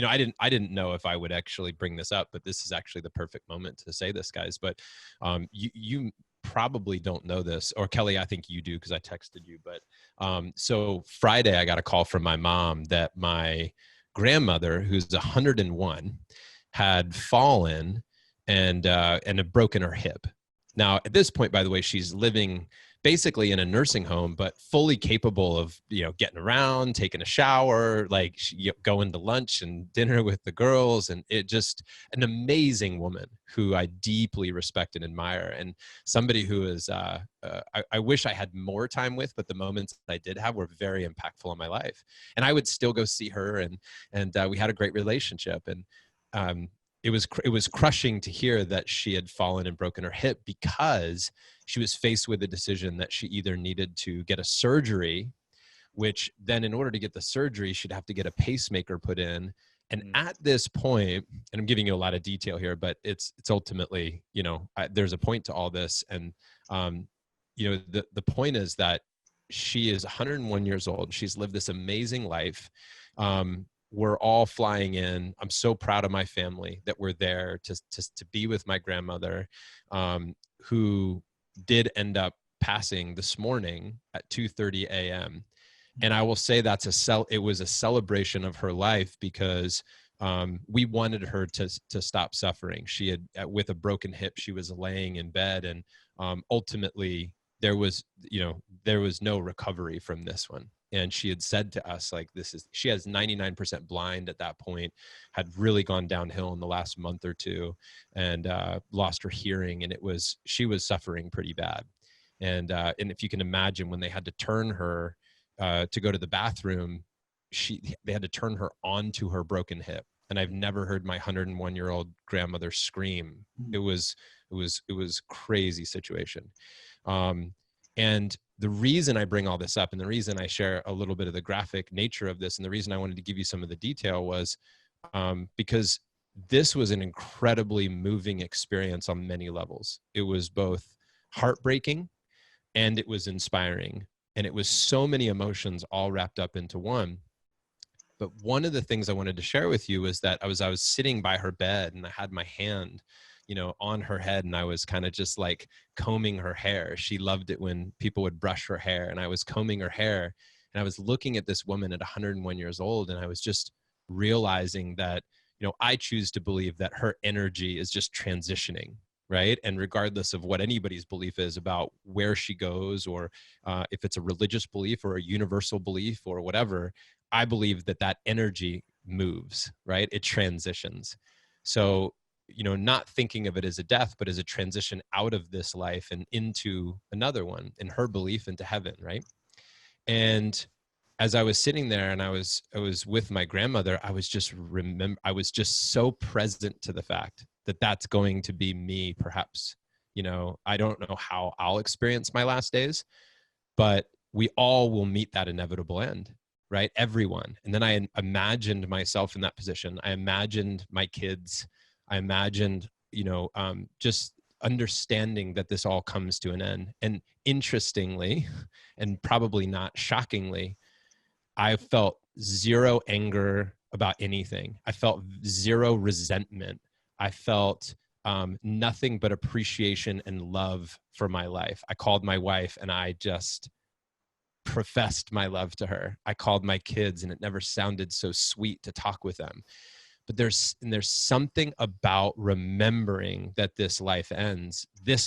I didn't know if I would actually bring this up, but this is actually the perfect moment to say this, guys. But you probably don't know this, or Kelly, I think you do because I texted you. But so Friday, I got a call from my mom that my grandmother, who's 101, had fallen and had broken her hip. Now, at this point, by the way, she's living basically in a nursing home, but fully capable of, getting around, taking a shower, like going to lunch and dinner with the girls. And it just an amazing woman who I deeply respect and admire. And somebody who is, I wish I had more time with, but the moments I did have were very impactful in my life. And I would still go see her, and we had a great relationship. And, it was crushing to hear that she had fallen and broken her hip because she was faced with a decision that she either needed to get a surgery, which then in order to get the surgery, she'd have to get a pacemaker put in. And at this point, and I'm giving you a lot of detail here, but it's ultimately, there's a point to all this. And, the point is that she is 101 years old. She's lived this amazing life. We're all flying in. I'm so proud of my family that we're there to be with my grandmother, who did end up passing this morning at 2:30 a.m. And I will say it was a celebration of her life because we wanted her to stop suffering. She had, with a broken hip, she was laying in bed, and ultimately there was no recovery from this one. And she had said to us, like, she has 99% blind at that point, had really gone downhill in the last month or two, and lost her hearing. And she was suffering pretty bad. And if you can imagine, when they had to turn her to go to the bathroom, they had to turn her onto her broken hip. And I've never heard my 101-year-old grandmother scream. It was crazy situation. And the reason I bring all this up, and the reason I share a little bit of the graphic nature of this, and the reason I wanted to give you some of the detail was because this was an incredibly moving experience on many levels. It was both heartbreaking and it was inspiring. And it was so many emotions all wrapped up into one. But one of the things I wanted to share with you was that I was sitting by her bed, and I had my hand on her head, and I was kind of just like combing her hair. She loved it when people would brush her hair, and I was combing her hair, and I was looking at this woman at 101 years old, and I was just realizing that, I choose to believe that her energy is just transitioning, right? And regardless of what anybody's belief is about where she goes, or if it's a religious belief or a universal belief or whatever, I believe that energy moves, right? It transitions. So, not thinking of it as a death, but as a transition out of this life and into another one, in her belief, into heaven, right? And as I was sitting there and I was with my grandmother, I was just so present to the fact that that's going to be me, perhaps. I don't know how I'll experience my last days, but we all will meet that inevitable end, right? Everyone. And then I imagined myself in that position. I imagined my kids. I imagined, just understanding that this all comes to an end. And interestingly, and probably not shockingly, I felt zero anger about anything. I felt zero resentment. I felt nothing but appreciation and love for my life. I called my wife and I just professed my love to her. I called my kids, and it never sounded so sweet to talk with them. But there's something about remembering that this life ends, that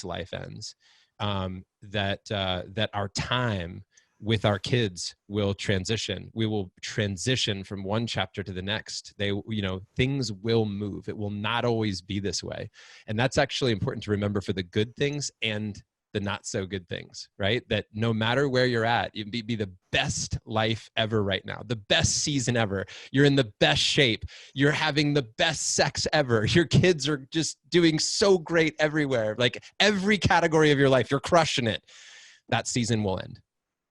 our time with our kids will transition. We will transition from one chapter to the next. Things will move. It will not always be this way. And that's actually important to remember for the good things and the not so good things, right? That no matter where you're at, you be the best life ever right now, the best season ever. You're in the best shape. You're having the best sex ever. Your kids are just doing so great everywhere. Like every category of your life, you're crushing it. That season will end,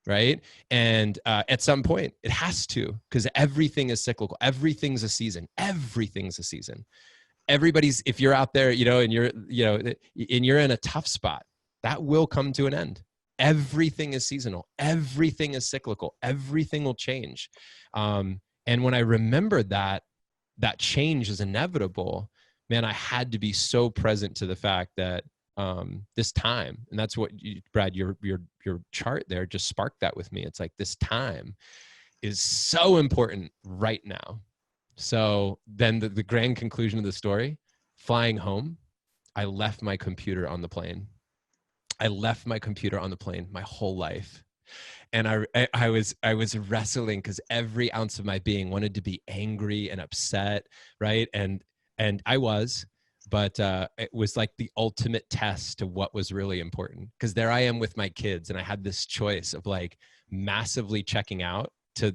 right? And at some point it has to, because everything is cyclical. Everything's a season. Everything's a season. If you're out there, and you're in a tough spot, that will come to an end. Everything is seasonal. Everything is cyclical. Everything will change. And when I remembered that, that change is inevitable, man, I had to be so present to the fact that this time, and that's what Brad, your chart there just sparked that with me. It's like, this time is so important right now. So then the grand conclusion of the story, flying home, I left my computer on the plane. I left my computer on the plane my whole life. And I was wrestling because every ounce of my being wanted to be angry and upset, right? And I was, but it was like the ultimate test to what was really important. Because there I am with my kids, and I had this choice of like massively checking out to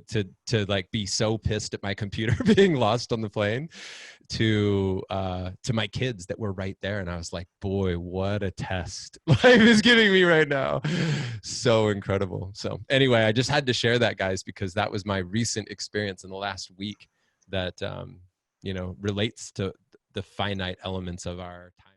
like be so pissed at my computer being lost on the plane, to my kids that were right there. And I was like, boy, what a test life is giving me right now. So incredible. So anyway, I just had to share that, guys, because that was my recent experience in the last week that relates to the finite elements of our time.